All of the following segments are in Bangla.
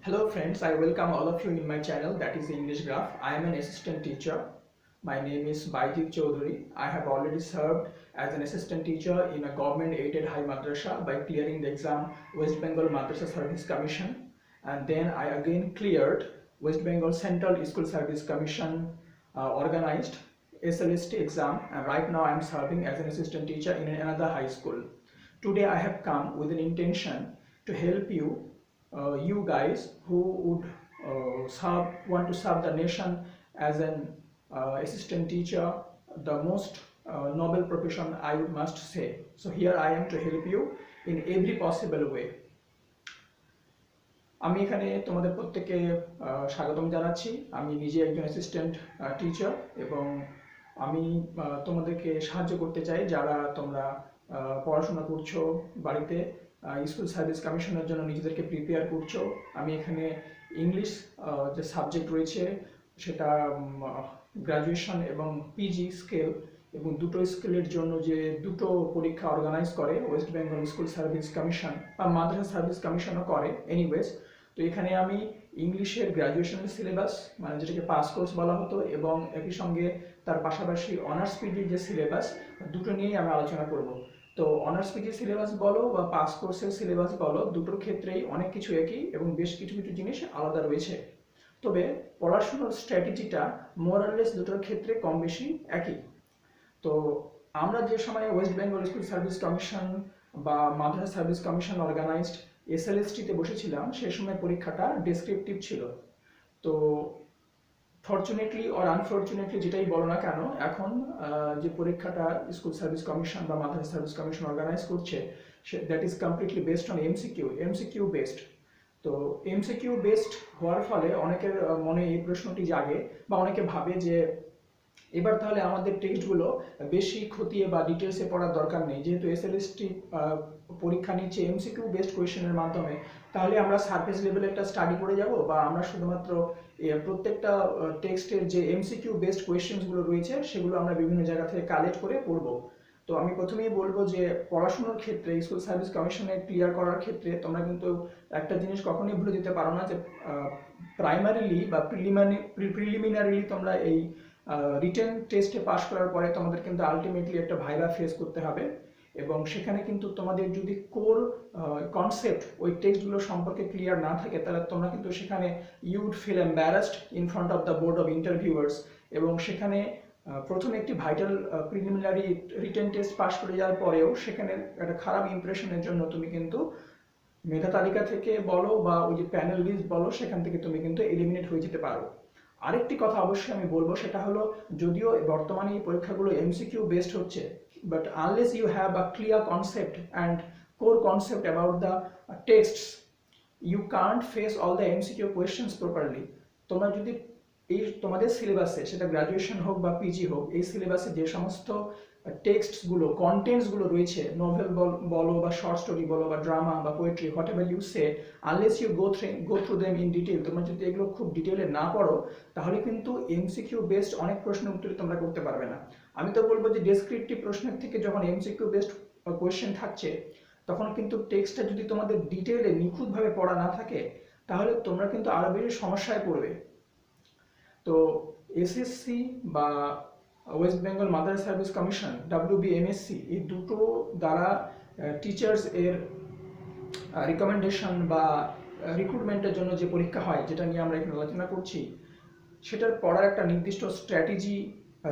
Hello friends, I welcome all of you in my channel, that is English Graph. I am an assistant teacher. My name is Baijit Choudhury. I have already served as an assistant teacher in a government aided high madrasa by clearing the exam West Bengal Madrasa Service Commission, and then I again cleared West Bengal Central School Service Commission organized SLST exam, and right now I am serving as an assistant teacher in another high school. Today I have come with an intention to help you guys who would want to serve the nation as an assistant teacher, the most noble profession I must say. So here I am to help you in every possible way. আমি এখানে তোমাদের প্রত্যেককে স্বাগতম জানাচ্ছি। আমি নিজে একজন অ্যাসিস্ট্যান্ট টিচার এবং আমি তোমাদেরকে সাহায্য করতে চাই যারা তোমরা পড়াশোনা করছো বাড়িতে, স্কুল সার্ভিস কমিশনের জন্য নিজেদেরকে প্রিপেয়ার করছো। আমি এখানে ইংলিশ যে সাবজেক্ট রয়েছে সেটা গ্র্যাজুয়েশন এবং পিজি স্কেল এবং দুটো স্কেলের জন্য যে দুটো পরীক্ষা অর্গানাইজ করে West Bengal school service commission বা মাদ্রাসা সার্ভিস কমিশনও করে এনিওয়েজ। তো এখানে আমি ইংলিশের গ্র্যাজুয়েশনের সিলেবাস মানে যেটাকে পাস কোর্স বলা হতো এবং একই সঙ্গে তার পাশাপাশি অনার্স পিজির যে সিলেবাস দুটো নিয়েই আমি আলোচনা করব। তো অনার্স পিজি সিলেবাস বলো বা পাস কোর্সের সিলেবাস বলো, দুটোর ক্ষেত্রেই অনেক কিছু একই এবং বেশ কিছু কিছু জিনিস আলাদা রয়েছে। তবে পড়াশোনার স্ট্র্যাটেজিটা মোরাললেস দুটোর ক্ষেত্রে কম বেশি একই। তো আমরা যে সময় West Bengal school service commission বা মাদ্রাসা সার্ভিস কমিশন অর্গানাইজড এসএলএসটিতে বসেছিলাম সেই সময় পরীক্ষাটা ডেসক্রিপটিভ ছিল। তো ফরচুনেটলি অর আনফরচুনেটলি যেটাই বলো না কেন, এখন যে পরীক্ষাটা স্কুল সার্ভিস কমিশন বা মাদ্রাসা সার্ভিস কমিশন অর্গানাইজ করছে that is completely based on MCQ based. তো এমসিকিউ বেসড হওয়ার ফলে অনেকের মনে এই প্রশ্নটি জাগে বা অনেকে ভাবে যে এবার তাহলে আমাদের টেক্সটগুলো বেশি খতিয়ে বা ডিটেলসে পড়ার দরকার নেই, যেহেতু এসএলএসটি পরীক্ষা নিচ্ছে এমসিকিউ বেসড কোয়েশ্চেনের মাধ্যমে, তাহলে আমরা সারফেস লেভেলে একটা স্টাডি করে যাব বা আমরা শুধুমাত্র প্রত্যেকটা টেক্সটের যে এমসিকিউ বেসড কোয়েশ্চেনগুলো রয়েছে সেগুলো আমরা বিভিন্ন জায়গা থেকে কালেক্ট করে পড়বো। তো আমি প্রথমেই বলবো যে পড়াশোনার ক্ষেত্রে স্কুল সার্ভিস কমিশনে ক্লিয়ার করার ক্ষেত্রে তোমরা কিন্তু একটা জিনিস কখনোই ভুলে যেতে পারো না যে প্রাইমারিলি বা প্রিলিমিনারিলি তোমরা এই রিটেন টেস্টে পাস করার পরে তোমাদের কিন্তু আলটিমেটলি একটা ভাইভা ফেস করতে হবে এবং সেখানে কিন্তু তোমাদের যদি কোর কনসেপ্ট ওই টেক্সটগুলো সম্পর্কে ক্লিয়ার না থাকে তাহলে তোমরা কিন্তু সেখানে you would feel embarrassed in front of the board of interviewers এবং সেখানে প্রথমে একটি vital preliminary written test pass করে যাওয়ার পরেও সেখানে একটা খারাপ ইমপ্রেশনের জন্য তুমি কিন্তু মেধা তালিকা থেকে বলো বা ওই যে প্যানেল লিস্ট বলো সেখান থেকে তুমি কিন্তু এলিমিনেট হয়ে যেতে পারো। আরেকটি কথা অবশ্যই আমি বলবো, সেটা হলো যদিও বর্তমানে এই পরীক্ষাগুলো এমসিকিউ বেসড হচ্ছে, but unless you have a clear concept and core concept about the texts you can't face all the MCQ questions properly. তোমরা যদি এই তোমাদের সিলেবাসে সেটা গ্র্যাজুয়েশন হোক বা পিজি হোক, এই সিলেবাসে যে সমস্ত টেক্সটসগুলো কন্টেন্টসগুলো রয়েছে, নোভেল বলো বা শর্ট স্টোরি বলো বা ড্রামা বা poetry, whatever you say, unless you go through them in detail, তোমরা যদি এগুলো খুব ডিটেলে না পড়ো তাহলে কিন্তু এমসিকিউ বেসড অনেক প্রশ্নের উত্তর তোমরা করতে পারবে না। আমি তো বলবো যে ডেসক্রিপটিভ প্রশ্নের থেকে যখন এমসিকিউ বেসড কোয়েশ্চেন থাকছে তখন কিন্তু টেক্সটটা যদি তোমাদের ডিটেলে নিখুঁতভাবে পড়া না থাকে তাহলে তোমরা কিন্তু আরো বেশি সমস্যায় পড়বে। তো এসএসসি বা ওয়েস্ট বেঙ্গল মাদ্রাসা সার্ভিস কমিশন WBMSC এই দুটো দ্বারা টিচার্স এর রিকমেন্ডেশন বা রিক্রুটমেন্টের জন্য যে পরীক্ষা হয় যেটা নিয়ে আমরা এখানে আলোচনা করছি, সেটার পড়ার একটা নির্দিষ্ট স্ট্র্যাটেজি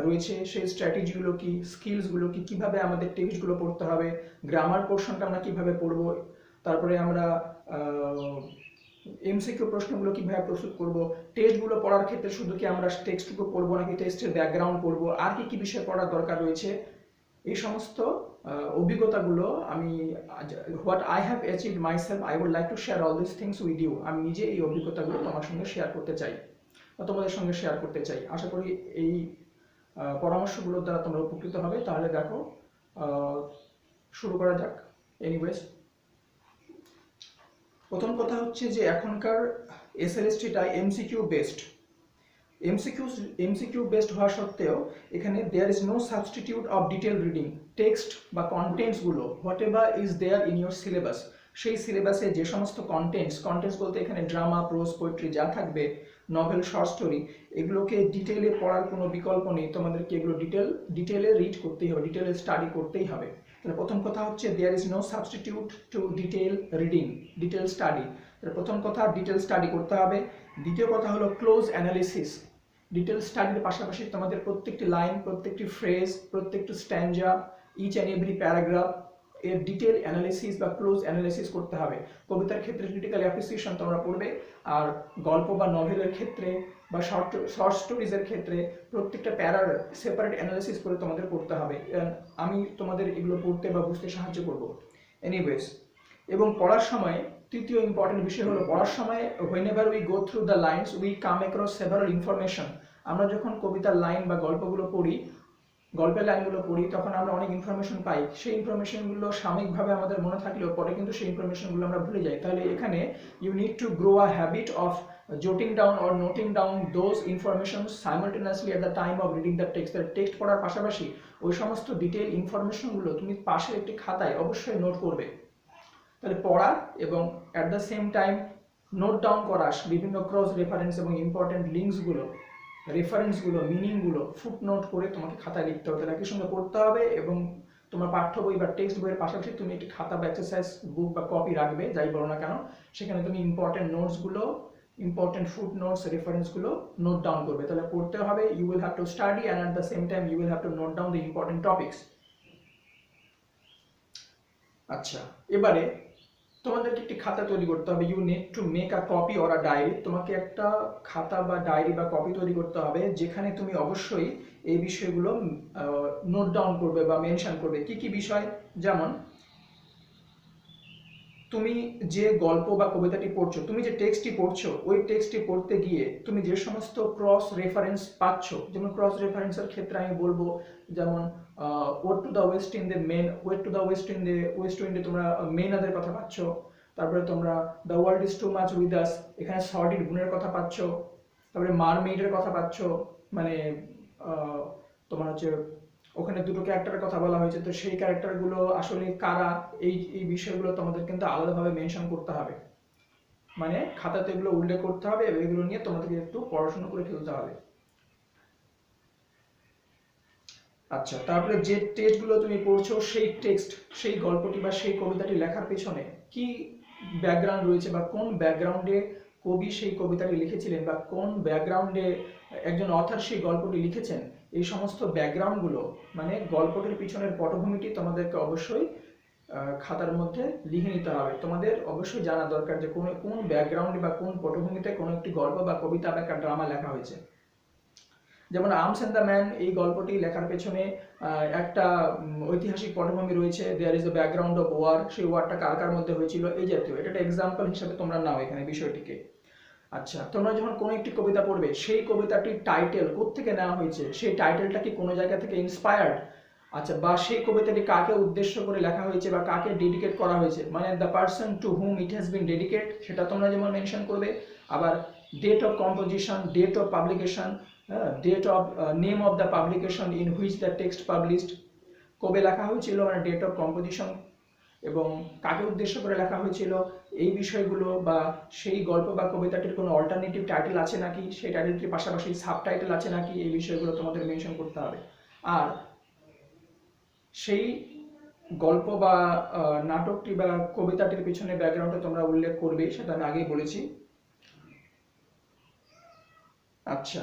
রয়েছে। সেই স্ট্র্যাটেজিগুলো কি, স্কিলসগুলো কি, কিভাবে আমাদের টেক্সটগুলো পড়তে হবে, গ্রামার পোর্শনটা আমরা কিভাবে পড়বো, তারপরে আমরা এমসিকিউ প্রশ্নগুলো কিভাবে প্রস্তুত করব, টেস্টগুলো পড়ার ক্ষেত্রে শুধু কি আমরা টেক্সটটুকু পড়বো নাকি টেস্টের ব্যাকগ্রাউন্ড পড়বো, আর কি কি বিষয় পড়ার দরকার রয়েছে, এই সমস্ত অভিজ্ঞতাগুলো আমি what I have achieved myself I would like to share all this things with you. আমি নিজে এই অভিজ্ঞতাগুলো তোমার সঙ্গে শেয়ার করতে চাই বা তোমাদের সঙ্গে শেয়ার করতে চাই। আশা করি এই পরামর্শগুলোর দ্বারা তোমরা উপকৃত হবে। তাহলে দেখো শুরু করা যাক। এনিওয়েজ, প্রথম কথা হচ্ছে যে এখনকার এসএলএসটিটা এমসিকিউ বেসড। এমসিকিউ বেসড হওয়া সত্ত্বেও এখানে there is no substitute of detail reading. Text বা কন্টেন্টসগুলো whatever is there in your syllabus সেই সিলেবাসে যে সমস্ত কন্টেন্টস বলতে এখানে ড্রামা, প্রোজ, পোয়েট্রি যা থাকবে, নভেল, শর্ট স্টোরি, এগুলোকে ডিটেলে পড়ার কোনো বিকল্প নেই। তোমাদেরকে এগুলো ডিটেলে রিড করতেই হবে, ডিটেলে স্টাডি করতেই হবে। তাহলে প্রথম কথা হচ্ছে there is no substitute to detail reading, detail study. তাহলে প্রথম কথা ডিটেল স্টাডি করতে হবে। দ্বিতীয় কথা হলো ক্লোজ অ্যানালিসিস। ডিটেল স্টাডির পাশাপাশি তোমাদের প্রত্যেকটি লাইন, প্রত্যেকটি ফ্রেজ, প্রত্যেকটি stanza, each and every paragraph এর ডিটেল অ্যানালিসিস বা ক্লোজ অ্যানালিসিস করতে হবে। কবিতার ক্ষেত্রে ক্রিটিক্যাল অ্যাপ্রিসিয়েশন তোমরা পড়বে, আর গল্প বা নভেলের ক্ষেত্রে বা শর্ট স্টোরিজের ক্ষেত্রে প্রত্যেকটা প্যারার সেপারেট অ্যানালিসিস করে তোমাদের পড়তে হবে। আমি তোমাদের এগুলো পড়তে বা বুঝতে সাহায্য করব। এনিওয়েজ, এবং পড়ার সময় তৃতীয় ইম্পর্টেন্ট বিষয় হলো পড়ার সময় whenever we go through the lines we come across several information। আমরা যখন কবিতার লাইন বা গল্পগুলো পড়ি, গল্পের লাইনগুলো পড়ি, তখন আমরা অনেক ইনফরমেশন পাই। সেই ইনফরমেশনগুলো সাময়িকভাবে আমাদের মনে থাকলেও পরে কিন্তু সেই ইনফরমেশনগুলো আমরা ভুলে যাই। তাহলে এখানে you need to grow a habit of jotting down or noting down those information simultaneously at the time of reading the text. Text পড়ার পাশাপাশি ওই সমস্ত ডিটেল ইনফরমেশনগুলো তুমি পাশের একটি খাতায় অবশ্যই নোট করবে। তাহলে পড়া এবং at the same time note down করা বিভিন্ন ক্রস রেফারেন্স এবং ইম্পর্টেন্ট লিঙ্কসগুলো, রেফারেন্সগুলো, মিনিংগুলো ফুটনোট করে তোমাকে খাতায় লিখতে হবে। তাহলে একই সঙ্গে পড়তে হবে এবং তোমার পাঠ্য বই বা টেক্সট বইয়ের পাশাপাশি তুমি একটি খাতা বা এক্সারসাইজ বুক বা কপি রাখবে, যাই বলো না কেন। সেখানে তুমি ইম্পর্টেন্ট নোটসগুলো, ইম্পর্টেন্ট ফুটনোটস, রেফারেন্সগুলো নোট ডাউন করবে। তাহলে পড়তে হবে, you will have to study and at the same time you will have to note down the important topics. আচ্ছা, এবারে তোমাদেরকে একটি খাতা তৈরি করতে হবে। You need to make a copy or a diary. তোমাকে একটা খাতা বা ডায়েরি বা কপি তৈরি করতে হবে, যেখানে তুমি অবশ্যই এই বিষয়গুলো নোট ডাউন করবে বা মেনশন করবে। কি কি বিষয়? যেমন তুমি যে গল্প বা কবিতাটি পড়ছো, তুমি যে টেক্সটটি পড়ছো, ওই টেক্সটটি পড়তে গিয়ে তুমি যে সমস্ত ক্রস রেফারেন্স পাচ্ছ, যেমন ক্রস রেফারেন্সের ক্ষেত্রে আমি বলবো যেমন wait to the West Indie men, wait to the West Indie তোমরা মেনাদের কথা পাচ্ছ। তারপরে তোমরা the world is too much with us, এখানে সর্টিড গুণের কথা পাচ্ছ। তারপরে মারমেইডের কথা পাচ্ছ, মানে তোমার হচ্ছে ওখানে দুটো ক্যারেক্টারের কথা বলা হয়েছে, তো সেই ক্যারেক্টারগুলো আসলে কারা, এই বিষয়গুলো তোমাদের কিন্তু আলাদাভাবে মেনশন করতে হবে। মানে খাতাতে এগুলো উল্লেখ করতে হবে এবং এগুলো নিয়ে তোমাদেরকে একটু পড়াশোনা করে ফেলতে হবে। আচ্ছা, তারপরে যে টেক্সটগুলো তুমি পড়ছো, সেই টেক্সট, সেই গল্পটি বা সেই কবিতাটি লেখার পেছনে কি ব্যাকগ্রাউন্ড রয়েছে বা কোন ব্যাকগ্রাউন্ডে কবি সেই কবিতাটি লিখেছিলেন বা কোন ব্যাকগ্রাউন্ডে একজন অথর সেই গল্পটি লিখেছেন, এই সমস্ত ব্যাকগ্রাউন্ডগুলো মানে গল্পটির পিছনের পটভূমিটি তোমাদেরকে অবশ্যই খাতার মধ্যে লিখে নিতে হবে। তোমাদের অবশ্যই জানা দরকার যে কোন ব্যাকগ্রাউন্ডে বা কোন পটভূমিতে কোনো একটি গল্প বা কবিতা বা একটা ড্রামা লেখা হয়েছে। যেমন আর্মস অ্যান্ড দ্য ম্যান, এই গল্পটি লেখার পেছনে একটা ঐতিহাসিক পটভূমি রয়েছে। There is the background of war, সেই ওয়ারটা কার কার মধ্যে হয়েছিল, এই জাতীয়। এটা একটা এক্সাম্পল হিসাবে তোমরা নাও এখানে বিষয়টিকে। আচ্ছা, তোমরা যখন কোনো একটি কবিতা পড়বে, সেই কবিতাটির টাইটেল কোত্থেকে নেওয়া হয়েছে, সেই টাইটেলটা কি কোনো জায়গা থেকে ইন্সপায়ার্ড, আচ্ছা, বা সেই কবিতাটি কাকে উদ্দেশ্য করে লেখা হয়েছে বা কাকে ডেডিকেট করা হয়েছে, মানে the person to whom it has been dedicate, সেটা তোমরা যেমন মেনশন করবে। আবার date of composition, date of publication, date of name of the publication in which the text published, কবে লেখা হয়েছিল মানে ডেট অফ কম্পোজিশন, এবং কাকে উদ্দেশ্য করে লেখা হয়েছিল, এই বিষয়গুলো, বা সেই গল্প বা কবিতাটির কোনো অল্টারনেটিভ টাইটেল আছে নাকি, সেই টাইটেলটির পাশাপাশি সাবটাইটেল আছে নাকি, এই বিষয়গুলো তোমাদের মেনশন করতে হবে। আর সেই গল্প বা নাটকটি বা কবিতাটির পিছনে ব্যাকগ্রাউন্ডটা তোমরা উল্লেখ করবে, সেটা আমি আগেই বলেছি। আচ্ছা,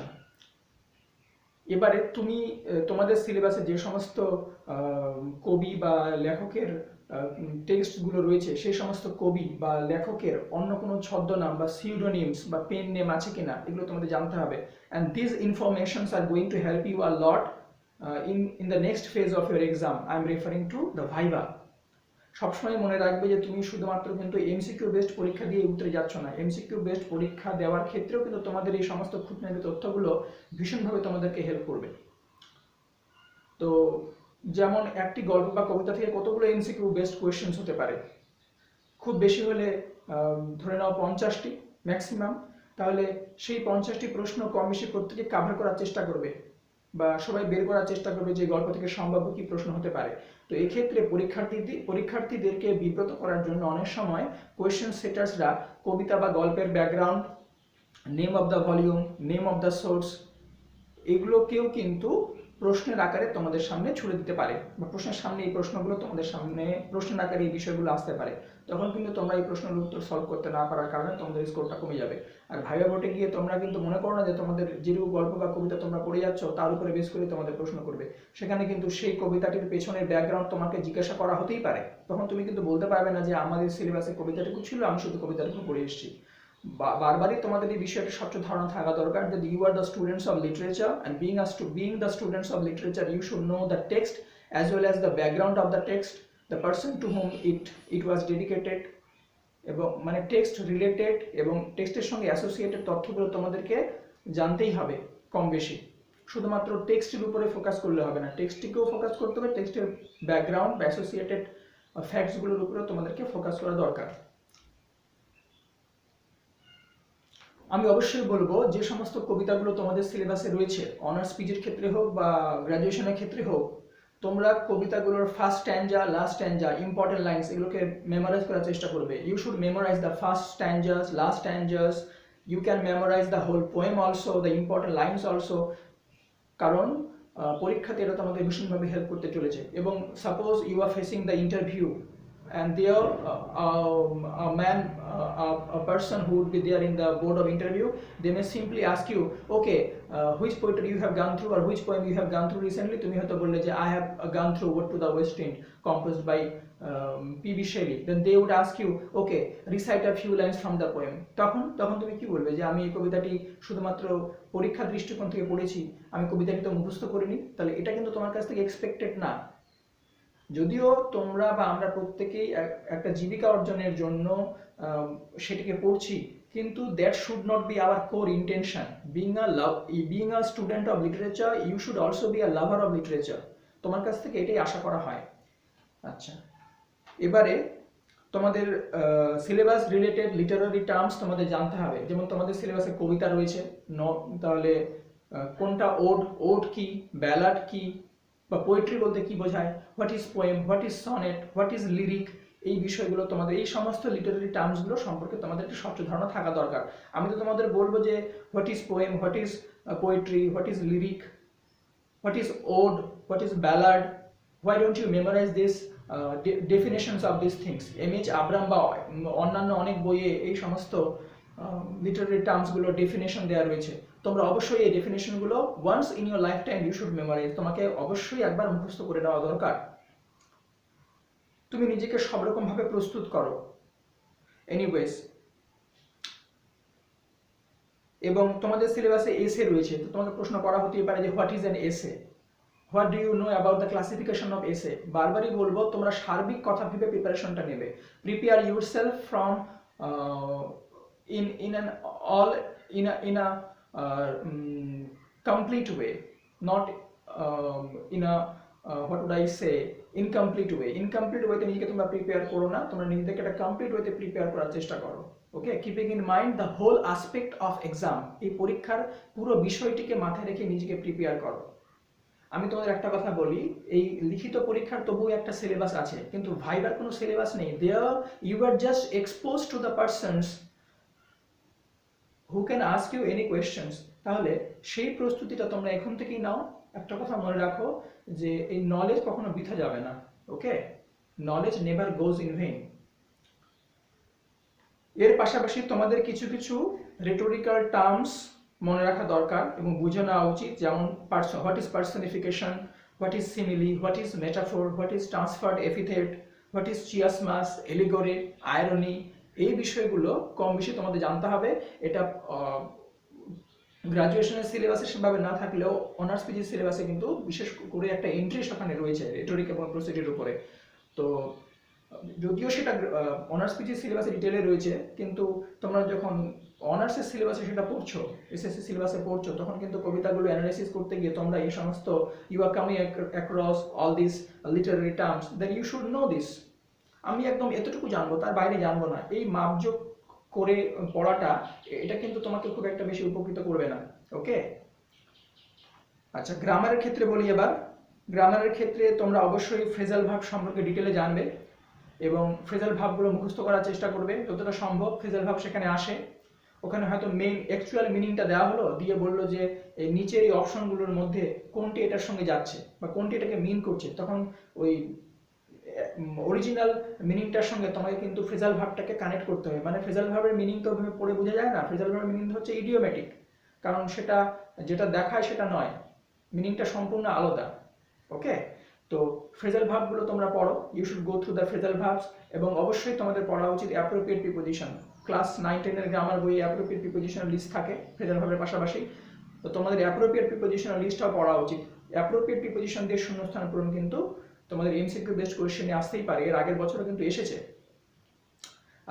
এবারে তুমি তোমাদের সিলেবাসে যে সমস্ত কবি বা লেখকের টেক্সটগুলো রয়েছে, সেই সমস্ত কবি বা লেখকের অন্য কোনো ছদ্মনাম বা সিউডোনিমস বা পেন নেম আছে কিনা, এগুলো তোমাদের জানতে হবে। And this informations are going to help you a lot in the next phase of your exam. I am referring to the viva. সবসময় মনে রাখবে যে তুমি শুধুমাত্র কিন্তু এমসিকিউ বেসড পরীক্ষা দিয়ে উত্তরে যাচ্ছ না। এমসিকিউ বেসড পরীক্ষা দেওয়ার ক্ষেত্রেও কিন্তু তোমাদের এই সমস্ত খুঁটিনাটি তথ্যগুলো ভীষণভাবে তোমাদেরকে হেল্প করবে। তো যেমন একটি গল্প বা কবিতা থেকে কতগুলো এমসিকিউ বেসড কোয়েশ্চেন্স হতে পারে, খুব বেশি হলে ধরে নাও 50টি ম্যাক্সিমাম। তাহলে সেই 50টি প্রশ্ন কম বেশি প্রত্যেকে কভার করার চেষ্টা করবে। বা সবাই বের করার চেষ্টা করবে যে গল্প থেকে সম্ভাব্য কি প্রশ্ন হতে পারে। তো এক্ষেত্রে পরীক্ষার্থীদেরকে বিব্রত করার জন্য অনেক সময় কোয়েশ্চেন সেটার্সরা কবিতা বা গল্পের background, name of the volume, name of the source, এগুলোকেও কিন্তু প্রশ্নের আকারে তোমাদের সামনে ছুড়ে দিতে পারে, বা প্রশ্নের সামনে এই প্রশ্নগুলো তোমাদের সামনে প্রশ্নের আকারে এই বিষয়গুলো আসতে পারে। তখন কিন্তু তোমরা এই প্রশ্নের উত্তর সলভ করতে না পারার কারণে তোমাদের স্কোরটা কমে যাবে। আর ভাইবা বোর্ডে গিয়ে তোমরা কিন্তু মনে করো না যে তোমাদের যেটুকু গল্প বা কবিতা তোমরা পড়ে যাচ্ছ তার উপরে বেস করে তোমাদের প্রশ্ন করবে। সেখানে কিন্তু সেই কবিতাটির পেছনের ব্যাকগ্রাউন্ড তোমাকে জিজ্ঞাসা করা হতেই পারে। তখন তুমি কিন্তু বলতে পারবে না যে আমাদের সিলেবাসে কবিতাটুকু ছিল, আমি শুধু কবিতাটুকু পড়ে এসেছি। বারবারই তোমাদের এই বিষয়টা স্বচ্ছ ধারণা থাকা দরকার যে you are the students of literature, and being the students of literature you should know the text as well as the background of the text, the person to whom it was dedicated, এবং মানে টেক্সট রিলেটেড এবং টেক্সটের সঙ্গে অ্যাসোসিয়েটেড তথ্যগুলো তোমাদেরকে জানতেই হবে কম বেশি। শুধুমাত্র টেক্সটের উপরে ফোকাস করলে হবে না, টেক্সটটিকেও ফোকাস করতে হবে, টেক্সটের ব্যাকগ্রাউন্ড বা অ্যাসোসিয়েটেড ফ্যাক্টসগুলোর উপরে তোমাদেরকে ফোকাস করা দরকার। আমি অবশ্যই বলবো যে সমস্ত কবিতাগুলো তোমাদের সিলেবাসে রয়েছে, অনার্স পিজির ক্ষেত্রে হোক বা গ্র্যাজুয়েশনের ক্ষেত্রে হোক, তোমরা কবিতাগুলোর first stanza, last stanza, important lines এগুলোকে মেমোরাইজ করার চেষ্টা করবে। You should memorise the first stanzas, last stanzas, you can memorise the whole poem also, the important lines also, কারণ পরীক্ষাতে এটা তোমাদের ভীষণভাবে হেল্প করতে চলেছে। এবং suppose you are facing the interview and there a person who would be there in the board of interview, they may simply ask you, okay, which poetry you have gone through or which poem you have gone through recently. তুমি হয়তো বললে যে I have gone through Ode to the West Wind composed by P.B. Shelley. Then they would ask you, okay, recite a few lines from the poem. তখন তুমি কি বলবে যে আমি এই কবিতাটি শুধুমাত্র পরীক্ষার দৃষ্টিকোণ থেকে পড়েছি, আমি কবিতাটি তো মুখস্থ করিনি। তাহলে এটা কিন্তু তোমার কাছ থেকে এক্সপেক্টেড না। যদিও তোমরা বা আমরা প্রত্যেকেই একটা জীবিকা অর্জনের জন্য সেটিকে পড়ছি, কিন্তু that should not be our core intention. Being a student of literature you should also be a lover of literature. তোমার কাছ থেকে এটাই আশা করা হয়। আচ্ছা, এবারে তোমাদের সিলেবাস রিলেটেড লিটারারি টার্মস তোমাদের জানতে হবে। যেমন তোমাদের সিলেবাসে কবিতা রয়েছে, তাহলে কোনটা ওড কি, ব্যালাড কি, বা পোয়েট্রি বলতে কি বোঝায়, what is poem, what is sonnet, what is lyric, এই বিষয়গুলো তোমাদের, এই সমস্ত লিটারারি টার্মসগুলো সম্পর্কে তোমাদের একটি স্বচ্ছ ধারণা থাকা দরকার। আমি তো তোমাদের বলবো যে what is poem, what is poetry, what is lyric, what is ode, what is ballad, why don't you memorise this definitions of this things. M H. Abram বা অন্যান্য অনেক বইয়ে এই সমস্ত লিটারারি টার্মসগুলো ডেফিনেশন দেওয়া রয়েছে। তোমরা অবশ্যই এই ডেফিনেশনগুলো once in your life time you should memorise. তোমাকে অবশ্যই একবার মুখস্থ করে নেওয়া দরকার। তুমি নিজেকে সব রকম ভাবে প্রস্তুত করো। এনিওয়েজ, এবং তোমাদের সিলেবাসে এসে রয়েছে, তো তোমাকে প্রশ্ন করা হতেই পারে যে what is an essay, what do you know about the classification of essay. বারবারই বলবো তোমরা সার্বিক কথা ভেবে প্রিপারেশনটা নেবে। Prepare yourself from in a complete way, not in a what would I say, incomplete way. Incomplete way তে নিজেকে তোমরা প্রিপেয়ার করো না, তোমরা নিজেদেরকে একটা কমপ্লিট ওয়েতে প্রিপেয়ার করার চেষ্টা করো। Okay, keeping in mind the whole aspect of exam. এই পরীক্ষার পুরো বিষয়টিকে মাথায় রেখে নিজেকে প্রিপেয়ার করো। আমি তোমাদের একটা কথা বলি, এই লিখিত পরীক্ষার তবুও একটা সিলেবাস আছে, কিন্তু ভাইবার কোনো সিলেবাস নেই। There you are just exposed to the persons who can ask you any questions। তাহলে সেই প্রস্তুতিটা তোমরা এখন থেকেই নাও। একটা কথা মনে রাখো যে এই নলেজ কখনো বৃথা যাবে না। Okay, knowledge never goes in vain. এর পাশাপাশি তোমাদের কিছু কিছু রেটোরিক্যাল টার্মস মনে রাখা দরকার এবং বুঝে নেওয়া উচিত। যেমন what is personification, what is simile, what is metaphor, what is transferred epithet, what is chiasmus, allegory, irony, এই বিষয়গুলো কম বেশি তোমাদের জানতে হবে। এটা গ্রাজুয়েশনের সিলেবাসে সেভাবে না থাকলেও অনার্স পিজি সিলেবাসে কিন্তু বিশেষ করে একটা ইন্টারেস্ট ওখানে রয়েছে রেটোরিক এবং প্রসিডিউর উপরে। তো যদিও সেটা অনার্স পিজি সিলেবাসে ডিটেলে রয়েছে, কিন্তু তোমরা যখন অনার্সের সিলেবাসে সেটা পড়ছো, এসএসসি সিলেবাসে পড়ছো, তখন কিন্তু কবিতাগুলো অ্যানালাইসিস করতে গিয়ে তোমরা এই সমস্ত you are coming across all this literary terms, then you should know this. আমি একদম এতটুকু জানবো, তার বাইরে জানবো না, এই মাপযোগ করে পড়াটা এটা কিন্তু তোমাকে খুব একটা বেশি উপকৃত করবে না। ওকে, আচ্ছা, গ্রামারের ক্ষেত্রে বলি এবার। গ্রামারের ক্ষেত্রে তোমরা অবশ্যই ফ্রেজাল ভার্ব সম্পর্কে ডিটেলে জানবে এবং ফ্রেজাল ভার্বগুলো মুখস্থ করার চেষ্টা করবে যতটা সম্ভব। ফ্রেজাল ভার্ব সেখানে আসে, ওখানে হয়তো মেইন অ্যাকচুয়াল মিনিংটা দেওয়া হলো, দিয়ে বললো যে এই নিচের এই অপশনগুলোর মধ্যে কোনটি এটার সঙ্গে যাচ্ছে বা কোনটি এটাকে মিন করছে, তখন ওই অরিজিনাল মিনিংটার সঙ্গে তোমাকে কিন্তু ফ্রেজাল ভার্বটাকে কানেক্ট করতে হবে। মানে ফ্রেজাল ভার্বের মিনিং তো ওইভাবে পড়ে বোঝা যায় না, ফ্রেজাল ভার্বের মিনিং হচ্ছে ইডিওমেটিক, কারণ সেটা যেটা দেখায় সেটা নয়, মিনিংটা সম্পূর্ণ আলাদা। ওকে, তো ফ্রেজাল ভার্বগুলো তোমরা পড়ো, you should go through the phrasal verbs, এবং অবশ্যই তোমাদের পড়া উচিত অ্যাপ্রোপ্রিয়েট প্রিপোজিশন। ক্লাস 9-10 এর গ্রামার বইয়ে অ্যাপ্রোপ্রিয়েট প্রিপোজিশনাল লিস্ট থাকে ফ্রেজাল ভার্বের পাশাপাশি, তো তোমাদের অ্যাপ্রোপ্রিয়েট প্রিপোজিশনাল লিস্টটাও পড়া উচিত। অ্যাপ্রোপ্রিয়েট প্রিপোজিশন দিয়ে শূন্যস্থান পূরণ কিন্তু তোমাদের এমসিকিউ বেসড কোশ্চেনে আসতেই পারে, এর আগের বছরও কিন্তু এসেছে।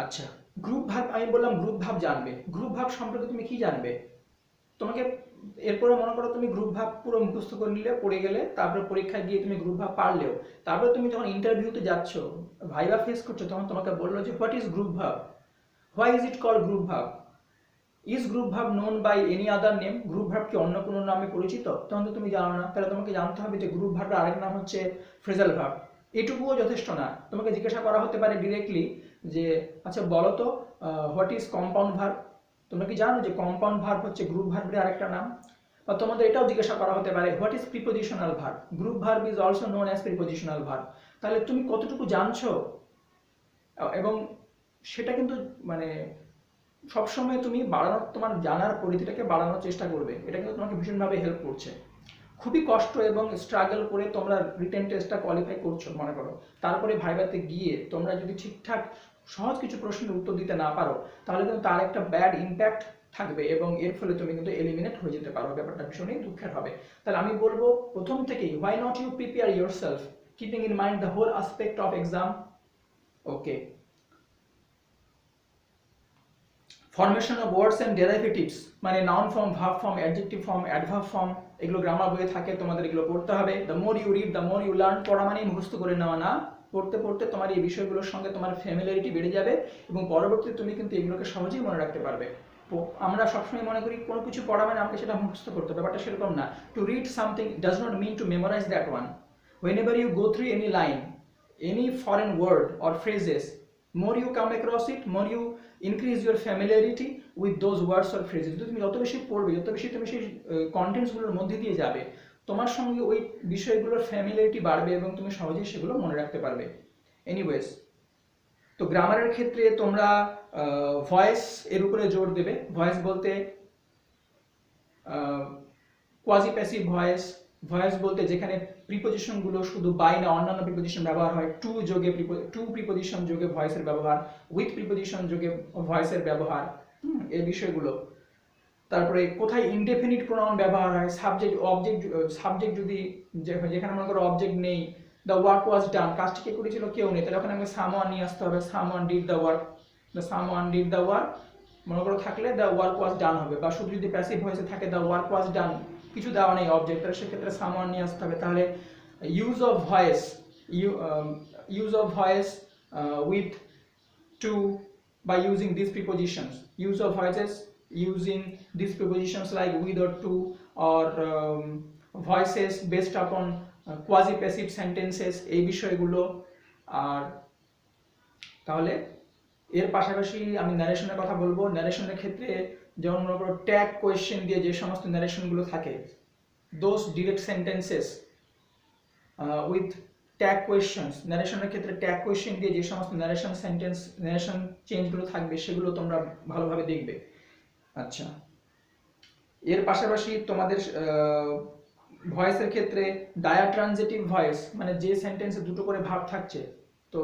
আচ্ছা, গ্রুপ ভার্ব আমি বললাম গ্রুপ ভার্ব জানবে। গ্রুপ ভার্ব সম্পর্কে তুমি কি জানবে? তোমাকে এরপরে মনে করো তুমি গ্রুপ ভার্ব পুরো মুখস্থ করে নিলে, পড়ে গেলে, তারপরে পরীক্ষায় গিয়ে তুমি গ্রুপ ভার্ব পারলেও, তারপরে তুমি যখন ইন্টারভিউতে যাচ্ছ, ভাইভা ফেস করছো, তখন তোমাকে বললো যে what is group verb, why is it called group verb, is group verb known by any other name, group verb কি অন্য কোনো নামে পরিচিত? তখন তো তুমি জানো না, তাহলে তোমাকে জানতে হবে যে গ্রুপ ভার্বের আরেক নাম হচ্ছে ফ্রেজাল ভার্ব। এটুকুও যথেষ্ট না, তোমাকে জিজ্ঞাসা করা হতে পারে ডিরেক্টলি যে আচ্ছা বলো তো হোয়াট ইজ কম্পাউন্ড ভার্ব, তোমরা কি জানো যে কম্পাউন্ড ভার্ব হচ্ছে গ্রুপ ভার্বের আরেকটা নাম? বা তোমাদের এটাও জিজ্ঞাসা করা হতে পারে what is prepositional verb, group verb is also known as prepositional verb. তাহলে তুমি কতটুকু জানছো, এবং সেটা কিন্তু মানে সবসময় তুমি বাড়ানোর, তোমার জানার পরিধিটাকে বাড়ানোর চেষ্টা করবে, এটা কিন্তু তোমাকে ভীষণভাবে হেল্প করছে। খুবই কষ্ট এবং স্ট্রাগল করে তোমরা রিটেন টেস্টটা কোয়ালিফাই করছো মনে করো, তারপরে ভাইভাতে গিয়ে তোমরা যদি ঠিকঠাক সহজ কিছু প্রশ্নের উত্তর দিতে না পারো, তাহলে কিন্তু তার একটা ব্যাড ইম্প্যাক্ট থাকবে এবং এর ফলে তুমি কিন্তু এলিমিনেট হয়ে যেতে পারো, ব্যাপারটা ভীষণই দুঃখের হবে। তাহলে আমি বলবো প্রথম থেকেই why not you prepare yourself keeping in mind the whole aspect of exam. Okay, formation of words and derivatives, মানে noun form, verb form, adjective form, adverb form, এগুলো গ্রামার বইয়ে থাকে, তোমাদের এগুলো পড়তে হবে। The more you read the more you learn, পড়া মানে মুখস্থ করে নেওয়া না, পড়তে পড়তে তোমার এই বিষয়গুলোর সঙ্গে তোমার ফ্যামিলিয়ারিটি বেড়ে যাবে এবং পরবর্তীতে তুমি কিন্তু এগুলোকে সহজেই মনে রাখতে পারবে। আমরা সবসময় মনে করি কোনো কিছু পড়া মানে আমাকে সেটা মুখস্থ করতে হবে, ব্যাপারটা সেরকম না। To read something does not mean to memorise that one. Whenever you go through any line, any foreign word or phrases, more you come across it, more you increase your familiarity with those words or phrases. তুমি যত বেশি পড়বে, যত বেশি তুমি সেই কন্টেন্টসগুলোর মধ্যে দিয়ে যাবে, তোমার সঙ্গে ওই বিষয়গুলোর ফ্যামিলিয়ারিটি বাড়বে এবং তুমি সহজেই সেগুলো মনে রাখতে পারবে। এনিওয়েজ, তো গ্রামারের ক্ষেত্রে তোমরা ভয়েস এর উপরে জোর দেবে। ভয়েস বলতে কোয়াজি প্যাসিভ ভয়েস, ভয়েস বলতে যেখানে প্রিপোজিশনগুলো শুধু বাই না অন্যান্য প্রিপোজিশন ব্যবহার হয়, টু যোগে টু প্রিপোজিশন যোগে ভয়েসের ব্যবহার, উইথ প্রিপোজিশন যোগে ভয়েসের ব্যবহার, এই বিষয়গুলো। তারপরে কোথায় ইনডেফিনিট প্রোনাউন ব্যবহার হয়, সাবজেক্ট অবজেক্ট, সাবজেক্ট যদি যেখানে মনে করো অবজেক্ট নেই, দ্য ওয়ার্ক ওয়াজ ডান, কাজটি কে করেছিল কেউ নেই, তাহলে ওখানে আমাকে সামওয়ান নিয়ে আসতে হবে, someone did the work, the someone did the work মনে করো থাকলে দ্য ওয়ার্ক ওয়াজ ডান হবে। বা শুধু যদি প্যাসিভ ভয়েসে থাকে দ্য ওয়ার্ক ওয়াজ ডান, কিছু দেওয়া নেই অবজেক্ট, তাহলে সেক্ষেত্রে সামওয়ান নিয়ে আসতে হবে। তাহলে use of voice, use of voice with to by using these prepositions, use of voices using these prepositions like with or to, or voices based upon quasi passive sentences, এই বিষয়গুলো। আর তাহলে এর পাশাপাশি আমি ন্যারেশনের কথা বলবো। ন্যারেশনের ক্ষেত্রে যেমন মনে করো ট্যাগ কোয়েশ্চেন দিয়ে যে সমস্ত ন্যারেশনগুলো থাকে, those direct sentences with tag questions, ন্যারেশনের ক্ষেত্রে ট্যাগ কোয়েশ্চেন দিয়ে যে সমস্ত ন্যারেশন সেন্টেন্স, ন্যারেশন চেঞ্জগুলো থাকবে সেগুলো তোমরা ভালোভাবে দেখবে। আচ্ছা, এর পাশাপাশি তোমাদের ভয়েসের ক্ষেত্রে ডায়াট্রানজিটিভ ভয়েস, মানে যে সেন্টেন্সে দুটো করে ভার্ব থাকছে, তো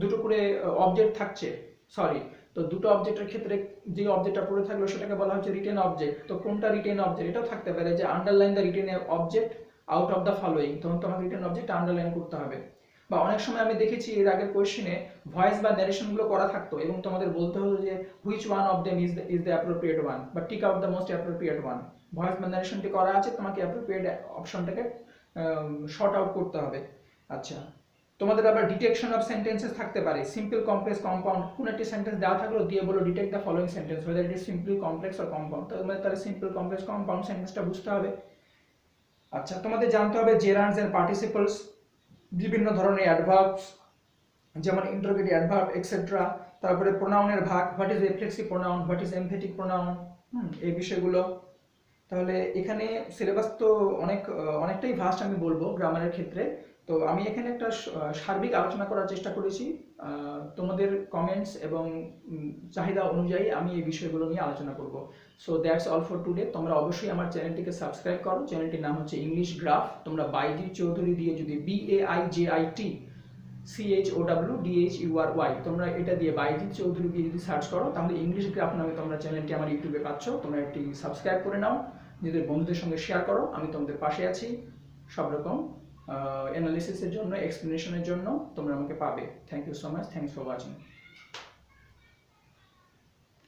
দুটো করে অবজেক্ট থাকছে, সরি, তো দুটো অবজেক্টের ক্ষেত্রে যে অবজেক্টটা পড়ে থাকলো সেটাকে বলা হচ্ছে রিটেন অবজেক্ট। তো কোনটা রিটেন অবজেক্ট, এটাও থাকতে পারে যে underline the written object out of the following, তখন তোমাকে রিটেন অবজেক্ট আন্ডারলাইন করতে হবে। বা অনেক সময় আমি দেখেছি এর আগের কোয়েশ্চেনে ভয়েস বা ন্যারেশনগুলো করা থাকতো এবং তোমাদের বলতে হতো যে which one of them is the appropriate one, বা tick out the most appropriate one. Voice বা ন্যারেশনটি করা আছে, তোমাকে অ্যাপ্রোপ্রিয়েট অপশনটাকে শর্ট আউট করতে হবে। আচ্ছা, তোমাদের আবার ডিটেকশন অফ সেন্টেন্সেস থাকতে পারে, সিম্পল, কমপ্লেক্স, কম্পাউন্ড। কোন একটি সেন্টেন্স দেওয়া থাকলো, দিয়ে বলো detect the following sentence weather it is simple, complex or compound. তাহলে সিম্পল, কমপ্লেক্স, কম্পাউন্ড সেন্টেন্সটা বুঝতে হবে। আচ্ছা, তোমাদের জানতে হবে জেরান্ডস এন্ড পার্টিসিপলস, বিভিন্ন ধরনের অ্যাডভার্বস যেমন ইন্টারোগেটিভ অ্যাডভার্ব এক্সেট্রা, তারপরে প্রোনাউনের ভাগ, what is reflexive pronoun, what is emphatic pronoun, এই বিষয়গুলো। তাহলে এখানে সিলেবাস তো অনেকটাই ভাস্ট আমি বলবো গ্রামারের ক্ষেত্রে। তো আমি এখানে একটা সার্বিক আলোচনা করার চেষ্টা করেছি। তোমাদের কমেন্টস এবং চাহিদা অনুযায়ী আমি এই বিষয়গুলো নিয়ে আলোচনা করব। So that's all for today. তোমরা অবশ্যই আমার চ্যানেলটিকে সাবস্ক্রাইব করো। চ্যানেলটির নাম হচ্ছে ইংলিশ গ্রাফ। তোমরা বাইজিৎ চৌধুরী দিয়ে যদি BAIJIT CHOWDHURY, তোমরা এটা দিয়ে বাইজিৎ চৌধুরী দিয়ে যদি সার্চ করো, তাহলে ইংলিশ গ্রাফ নামে তোমরা চ্যানেলটি আমার ইউটিউবে পাচ্ছ। তোমরা একটি সাবস্ক্রাইব করে নাও, নিজেদের বন্ধুদের সঙ্গে শেয়ার করো। আমি তোমাদের পাশে আছি সব রকম অ্যানালিসিসের জন্য, এক্সপ্লেনেশনের জন্য তোমরা আমাকে পাবে। Thank you so much, thanks for watching.